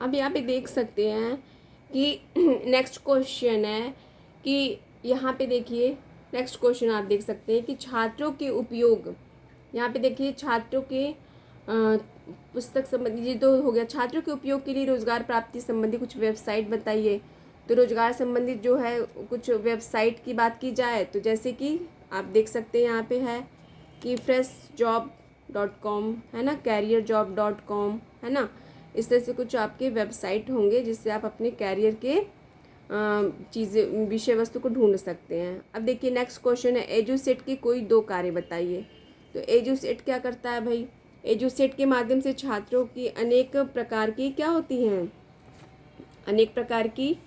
अब यहाँ पे देख सकते हैं कि नेक्स्ट क्वेश्चन है कि यहाँ पे देखिए नेक्स्ट क्वेश्चन आप देख सकते हैं कि छात्रों के उपयोग, यहाँ पे देखिए छात्रों के पुस्तक संबंधी, ये तो हो गया। छात्रों के उपयोग के लिए रोजगार प्राप्ति संबंधी कुछ वेबसाइट बताइए। तो रोजगार संबंधित जो है कुछ वेबसाइट की बात की जाए तो जैसे कि आप देख सकते हैं यहाँ पे है कि freshjob.com है ना, careerjob.com है ना, इस तरह से कुछ आपके वेबसाइट होंगे जिससे आप अपने कैरियर के चीज़ें विषय वस्तु को ढूंढ सकते हैं। अब देखिए नेक्स्ट क्वेश्चन है एजुसेट के कोई 2 कार्य बताइए। तो एजुसेट क्या करता है भाई, एजुसेट के माध्यम से छात्रों की अनेक प्रकार की क्या होती हैं, अनेक प्रकार की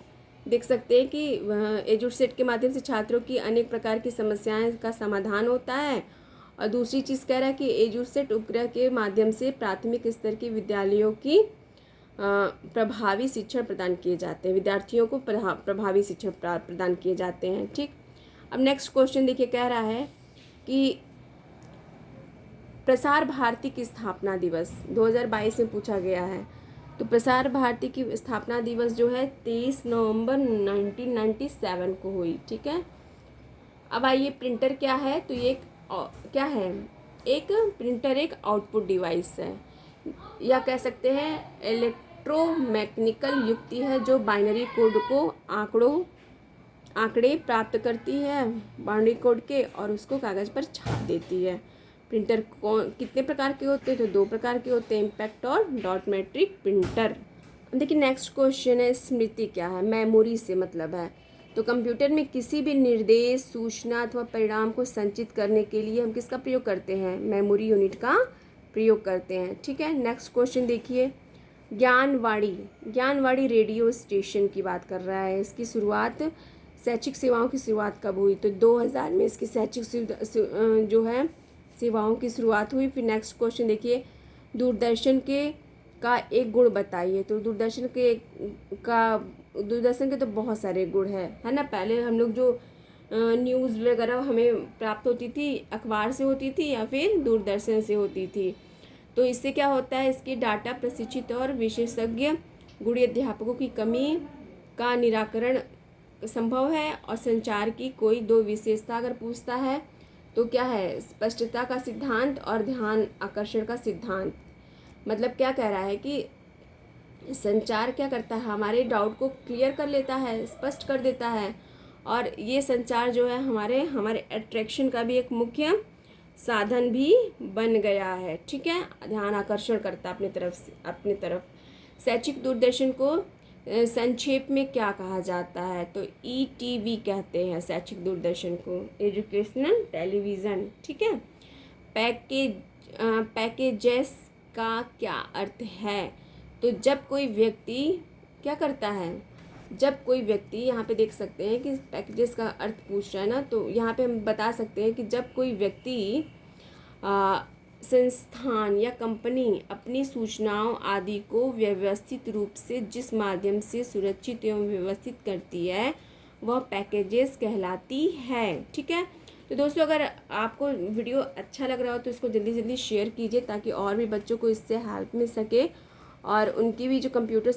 देख सकते हैं कि एजुसेट के माध्यम से छात्रों की अनेक प्रकार की समस्याएं का समाधान होता है। और दूसरी चीज़ कह रहा है कि एजुसेट उपग्रह के माध्यम से प्राथमिक स्तर के विद्यालयों की प्रभावी शिक्षण प्रदान किए जाते हैं, विद्यार्थियों को प्रभावी शिक्षण प्रदान किए जाते हैं। ठीक, अब नेक्स्ट क्वेश्चन देखिए कह रहा है कि प्रसार भारती की स्थापना दिवस 2022 में पूछा गया है। तो प्रसार भारती की स्थापना दिवस जो है 23 नवंबर 1997 को हुई। ठीक है, अब आइए प्रिंटर क्या है। तो ये क्या है, एक प्रिंटर एक आउटपुट डिवाइस है, या कह सकते हैं इलेक्ट्रोमैकेनिकल युक्ति है जो बाइनरी कोड को आंकड़े प्राप्त करती है बाइनरी कोड के और उसको कागज़ पर छाप देती है। प्रिंटर कितने प्रकार के होते हैं, तो 2 प्रकार के होते हैं, इम्पैक्ट और डॉट मैट्रिक प्रिंटर। देखिए नेक्स्ट क्वेश्चन है स्मृति क्या है, मेमोरी से मतलब है। तो कंप्यूटर में किसी भी निर्देश, सूचना अथवा परिणाम को संचित करने के लिए हम किसका प्रयोग करते हैं, मेमोरी यूनिट का प्रयोग करते हैं। ठीक है, नेक्स्ट क्वेश्चन देखिए ज्ञानवाणी रेडियो स्टेशन की बात कर रहा है। इसकी शुरुआत शैक्षिक सेवाओं की शुरुआत कब हुई, तो 2000 में इसकी शैक्षिक जो है सेवाओं की शुरुआत हुई। फिर नेक्स्ट क्वेश्चन देखिए दूरदर्शन का एक गुण बताइए। तो दूरदर्शन के तो बहुत सारे गुण है ना। पहले हम लोग जो न्यूज़ वगैरह हमें प्राप्त होती थी अखबार से होती थी या फिर दूरदर्शन से होती थी। तो इससे क्या होता है, इसके डाटा प्रशिक्षित और विशेषज्ञ गुणी अध्यापकों की कमी का निराकरण संभव है। और संचार की कोई 2 विशेषता अगर पूछता है तो क्या है, स्पष्टता का सिद्धांत और ध्यान आकर्षण का सिद्धांत। मतलब क्या कह रहा है कि संचार क्या करता है, हमारे डाउट को क्लियर कर लेता है, स्पष्ट कर देता है। और ये संचार जो है हमारे अट्रैक्शन का भी एक मुख्य साधन भी बन गया है। ठीक है, ध्यान आकर्षण करता है अपने तरफ। शैक्षिक दूरदर्शन को संक्षेप में क्या कहा जाता है, तो ETV कहते हैं शैक्षिक दूरदर्शन को, एजुकेशनल टेलीविज़न। ठीक है, पैकेजेस का क्या अर्थ है, तो जब कोई व्यक्ति क्या करता है, जब कोई व्यक्ति, यहाँ पे देख सकते हैं कि पैकेजेस का अर्थ पूछ रहा है ना, तो यहाँ पे हम बता सकते हैं कि जब कोई व्यक्ति संस्थान या कंपनी अपनी सूचनाओं आदि को व्यवस्थित रूप से जिस माध्यम से सुरक्षित एवं व्यवस्थित करती है वह पैकेजेस कहलाती है। ठीक है, तो दोस्तों अगर आपको वीडियो अच्छा लग रहा हो तो इसको जल्दी जल्दी शेयर कीजिए ताकि और भी बच्चों को इससे हेल्प मिल सके और उनकी भी जो कंप्यूटर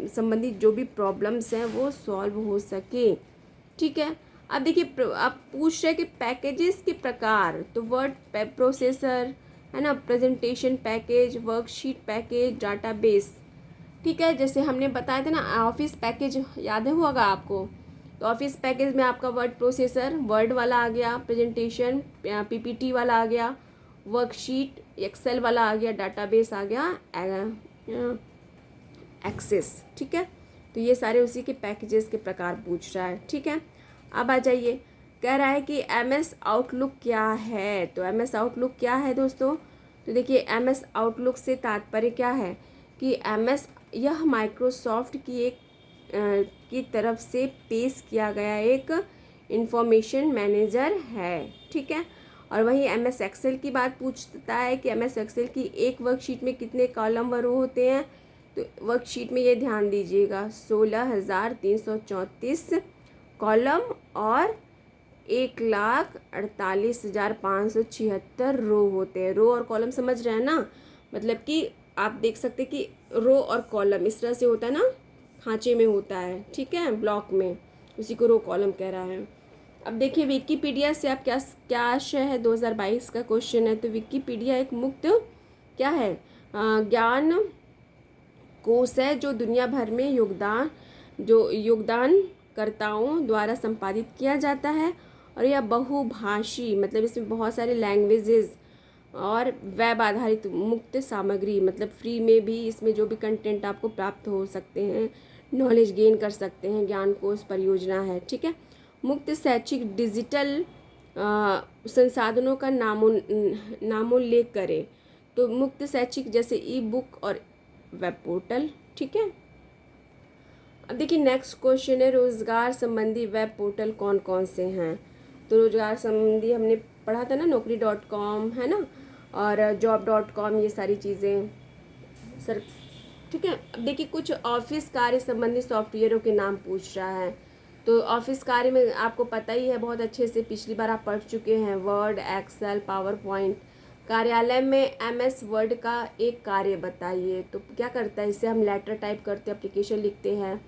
संबंधित जो भी प्रॉब्लम्स हैं वो सॉल्व हो सके। ठीक है, अब देखिए आप पूछ रहे हैं कि पैकेजेस के प्रकार, तो वर्ड प्रोसेसर है ना, presentation package, worksheet package, database. ठीक है, जैसे हमने बताया था ना ऑफिस पैकेज, याद है होगा आपको। तो ऑफिस पैकेज में आपका वर्ड प्रोसेसर वर्ड वाला आ गया, प्रेजेंटेशन PPT वाला आ गया, वर्कशीट एक्सेल वाला आ गया, डाटाबेस आ गया एक्सेस। ठीक है, तो ये सारे उसी के पैकेजेस के प्रकार पूछ रहा है। ठीक है, अब आ जाइए, कह रहा है कि MS आउटलुक क्या है। तो MS आउटलुक क्या है दोस्तों, तो देखिए MS आउटलुक से तात्पर्य क्या है कि MS यह माइक्रोसॉफ्ट की तरफ से पेश किया गया एक इंफॉर्मेशन मैनेजर है। ठीक है, और वहीं MS एक्सेल की बात पूछता है कि MS एक्सेल की एक वर्कशीट में कितने कॉलम व रो होते हैं। तो वर्कशीट में ये ध्यान दीजिएगा 16,334 कॉलम और 1,48,576 रो होते हैं। रो और कॉलम समझ रहे हैं ना, मतलब कि आप देख सकते हैं कि रो और कॉलम इस तरह से होता है ना, खांचे में होता है, ठीक है, ब्लॉक में, उसी को रो कॉलम कह रहा है। अब देखिए विकिपीडिया से आप क्या आशय है, 2022 का क्वेश्चन है। तो विकिपीडिया एक मुक्त क्या है, ज्ञान कोश है जो दुनिया भर में योगदानकर्ताओं द्वारा संपादित किया जाता है, और यह बहुभाषी, मतलब इसमें बहुत सारे लैंग्वेजेस और वेब आधारित मुक्त सामग्री, मतलब फ्री में भी इसमें जो भी कंटेंट आपको प्राप्त हो सकते हैं, नॉलेज गेन कर सकते हैं, ज्ञान कोश परियोजना है, ठीक है। मुक्त शैक्षिक डिजिटल संसाधनों का नामोल्लेख करें। तो मुक्त शैक्षिक जैसे ई बुक और वेब पोर्टल, ठीक है। अब देखिए नेक्स्ट क्वेश्चन है, रोजगार संबंधी वेब पोर्टल कौन कौन से हैं। तो रोजगार संबंधी हमने पढ़ा था ना, naukri.com है ना, और job.com, ये सारी चीज़ें सर, ठीक है। अब देखिए कुछ ऑफिस कार्य संबंधी सॉफ्टवेयरों के नाम पूछ रहा है। तो ऑफिस कार्य में आपको पता ही है बहुत अच्छे से, पिछली बार आप पढ़ चुके हैं, वर्ड, एक्सेल, पावर पॉइंट। कार्यालय में MS वर्ड का एक कार्य बताइए। तो क्या करता है, इससे हम लेटर टाइप करते हैं, एप्लीकेशन लिखते हैं।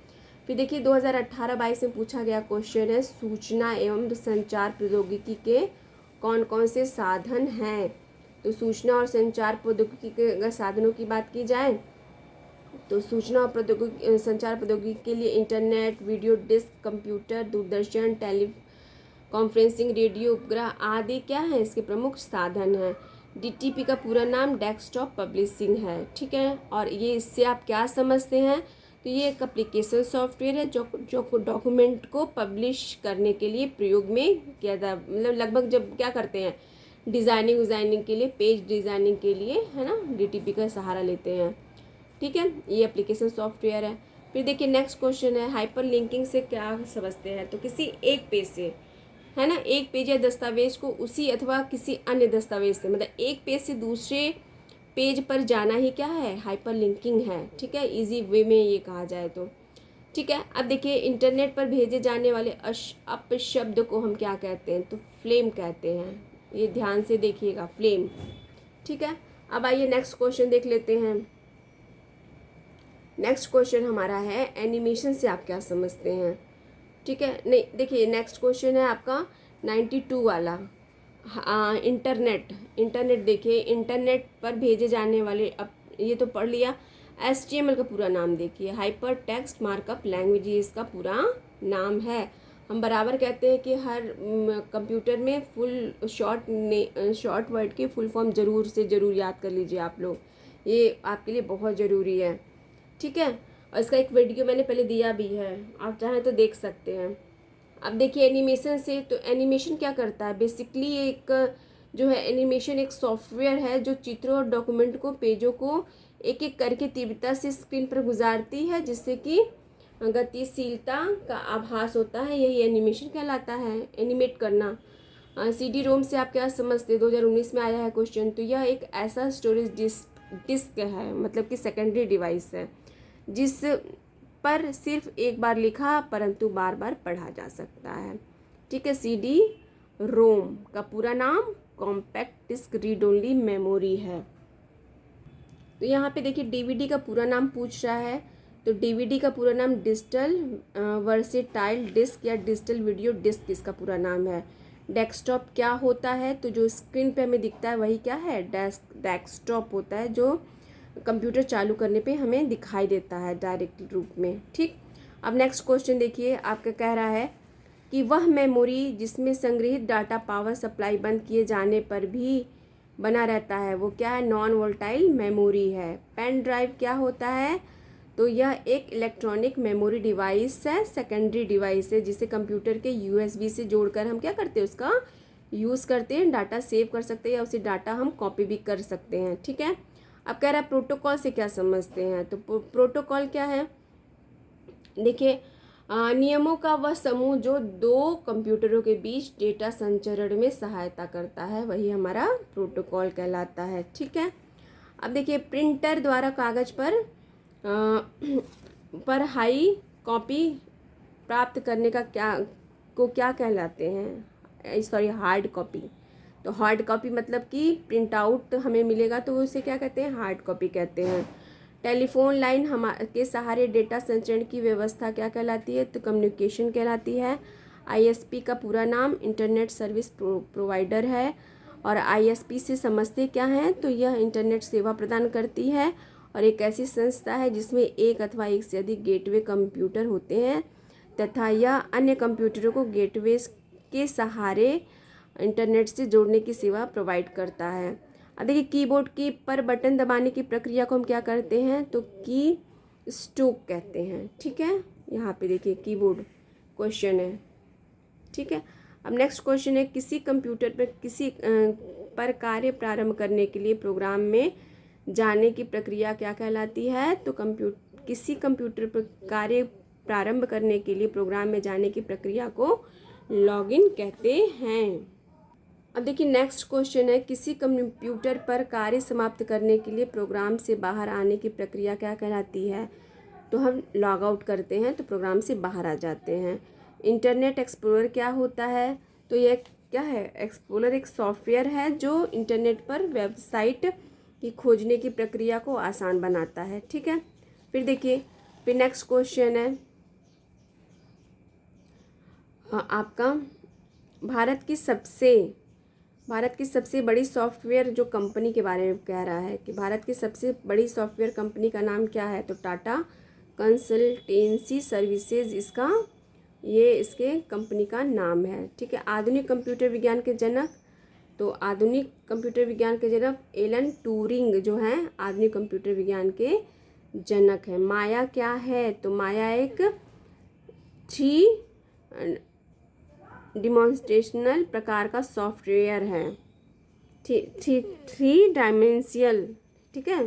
फिर देखिए 2018-22 में पूछा गया क्वेश्चन है, सूचना एवं संचार प्रौद्योगिकी के कौन कौन से साधन हैं। तो सूचना और संचार प्रौद्योगिकी के अगर साधनों की बात की जाए तो सूचना और प्रौद्योगिकी संचार प्रौद्योगिकी के लिए इंटरनेट, वीडियो डिस्क, कंप्यूटर, दूरदर्शन, टेली कॉन्फ्रेंसिंग, रेडियो उपग्रह आदि क्या है, इसके प्रमुख साधन हैं। DTP का पूरा नाम डेस्कटॉप पब्लिशिंग है, ठीक है। और ये इससे आप क्या समझते हैं, तो ये एक एप्लीकेशन सॉफ्टवेयर है जो डॉक्यूमेंट को पब्लिश करने के लिए प्रयोग में किया जाता है। मतलब लगभग जब क्या करते हैं, डिज़ाइनिंग के लिए, पेज डिज़ाइनिंग के लिए, है ना, DTP का सहारा लेते हैं, ठीक है। ये एप्लीकेशन सॉफ्टवेयर है। फिर देखिए नेक्स्ट क्वेश्चन है, हाइपर लिंकिंग से क्या समझते हैं। तो किसी एक पेज से, है ना, एक पेज या दस्तावेज को उसी अथवा किसी अन्य दस्तावेज से, मतलब एक पेज से दूसरे पेज पर जाना ही क्या है, हाइपर लिंकिंग है, ठीक है, इजी वे में ये कहा जाए तो, ठीक है। अब देखिए इंटरनेट पर भेजे जाने वाले अपशब्द को हम क्या कहते हैं, तो फ्लेम कहते हैं। ये ध्यान से देखिएगा, फ्लेम, ठीक है। अब आइए नेक्स्ट क्वेश्चन देख लेते हैं। नेक्स्ट क्वेश्चन हमारा है, एनिमेशन से आप क्या समझते हैं, ठीक है। नहीं देखिए नेक्स्ट क्वेश्चन है आपका 92 वाला, इंटरनेट देखिए, इंटरनेट पर भेजे जाने वाले, अब ये तो पढ़ लिया। HTML का पूरा नाम देखिए, हाइपर टेक्स्ट मार्कअप लैंग्वेज, ये इसका पूरा नाम है। हम बराबर कहते हैं कि हर कंप्यूटर में फुल शॉर्ट वर्ड की फुल फॉर्म ज़रूर से ज़रूर याद कर लीजिए आप लोग, ये आपके लिए बहुत ज़रूरी है, ठीक है। और इसका एक वीडियो मैंने पहले दिया भी है, आप चाहें तो देख सकते हैं। अब देखिए एनिमेशन से, तो एनिमेशन क्या करता है, बेसिकली एक जो है एनिमेशन एक सॉफ्टवेयर है जो चित्रों और डॉक्यूमेंट को, पेजों को एक एक करके तीव्रता से स्क्रीन पर गुजारती है, जिससे कि गतिशीलता का आभास होता है, यही एनिमेशन कहलाता है, एनिमेट करना। CD-ROM से आप क्या समझते हैं, 2019 में आया है क्वेश्चन। तो यह एक ऐसा स्टोरेज डिस्क है, मतलब कि सेकेंडरी डिवाइस है, जिस पर सिर्फ एक बार लिखा परंतु बार बार पढ़ा जा सकता है, ठीक है। CD-ROM का पूरा नाम compact disc read only memory है। तो यहाँ पे देखिए DVD का पूरा नाम पूछ रहा है। तो DVD का पूरा नाम डिजिटल वर्सेटाइल डिस्क या डिजिटल वीडियो डिस्क इसका पूरा नाम है। डेस्कटॉप क्या होता है, तो जो स्क्रीन पे हमें दिखता है वही क्या है, डेस्कटॉप होता है, जो कंप्यूटर चालू करने पे हमें दिखाई देता है डायरेक्ट रूप में, ठीक। अब नेक्स्ट क्वेश्चन देखिए, आपका कह रहा है कि वह मेमोरी जिसमें संग्रहित डाटा पावर सप्लाई बंद किए जाने पर भी बना रहता है, वो क्या है, नॉन वोलेटाइल मेमोरी है। पेन ड्राइव क्या होता है, तो यह एक इलेक्ट्रॉनिक मेमोरी डिवाइस है, सेकेंडरी डिवाइस है, जिसे कंप्यूटर के USB से जोड़कर हम क्या करते हैं, उसका यूज़ करते हैं, डाटा सेव कर सकते हैं या उसी डाटा हम कॉपी भी कर सकते हैं, ठीक है। अब कह रहा है प्रोटोकॉल से क्या समझते हैं। तो प्रोटोकॉल क्या है, देखिए नियमों का वह समूह जो दो कंप्यूटरों के बीच डेटा संचरण में सहायता करता है, वही हमारा प्रोटोकॉल कहलाता है, ठीक है। अब देखिए प्रिंटर द्वारा कागज़ पर हाई कॉपी प्राप्त करने का क्या कहलाते हैं, सॉरी, हार्ड कॉपी। तो हार्ड कॉपी मतलब कि प्रिंट आउट हमें मिलेगा तो उसे क्या कहते हैं, हार्ड कॉपी कहते हैं। टेलीफोन लाइन के सहारे डेटा संचरण की व्यवस्था क्या कहलाती है, तो कम्युनिकेशन कहलाती है। आईएसपी का पूरा नाम इंटरनेट सर्विस प्रोवाइडर है। और आईएसपी से समझते क्या हैं, तो यह इंटरनेट सेवा प्रदान करती है और एक ऐसी संस्था है जिसमें एक अथवा एक से अधिक गेटवे कंप्यूटर होते हैं तथा यह अन्य कंप्यूटरों को गेटवे के सहारे इंटरनेट से जोड़ने की सेवा प्रोवाइड करता है। अब देखिए कीबोर्ड की पर बटन दबाने की प्रक्रिया को हम क्या करते हैं, तो की स्ट्रोक कहते हैं। ठीक है, यहाँ पे देखिए कीबोर्ड क्वेश्चन है। ठीक है, अब नेक्स्ट क्वेश्चन है, किसी कंप्यूटर पर कार्य प्रारंभ करने के लिए प्रोग्राम में जाने की प्रक्रिया क्या कहलाती है, तो किसी कंप्यूटर पर कार्य प्रारंभ करने के लिए प्रोग्राम में जाने की प्रक्रिया को लॉगिन कहते हैं। अब देखिए नेक्स्ट क्वेश्चन है, किसी कंप्यूटर पर कार्य समाप्त करने के लिए प्रोग्राम से बाहर आने की प्रक्रिया क्या कहलाती है, तो हम लॉग आउट करते हैं तो प्रोग्राम से बाहर आ जाते हैं। इंटरनेट एक्सप्लोरर क्या होता है, तो यह क्या है, एक्सप्लोरर एक सॉफ्टवेयर है जो इंटरनेट पर वेबसाइट की खोजने की प्रक्रिया को आसान बनाता है। ठीक है, फिर देखिए फिर नेक्स्ट क्वेश्चन है आपका, भारत की सबसे बड़ी सॉफ्टवेयर जो कंपनी के बारे में कह रहा है कि भारत की सबसे बड़ी सॉफ्टवेयर कंपनी का नाम क्या है, तो टाटा कंसल्टेंसी सर्विसेज इसके कंपनी का नाम है। ठीक है, आधुनिक कंप्यूटर विज्ञान के जनक, तो आधुनिक कंप्यूटर विज्ञान के जनक एलन ट्यूरिंग जो हैं आधुनिक कंप्यूटर विज्ञान के जनक हैं। माया क्या है, तो माया एक 3 डिमॉन्स्ट्रेशनल प्रकार का सॉफ्टवेयर है, 3 डायमेंशियल। ठीक है,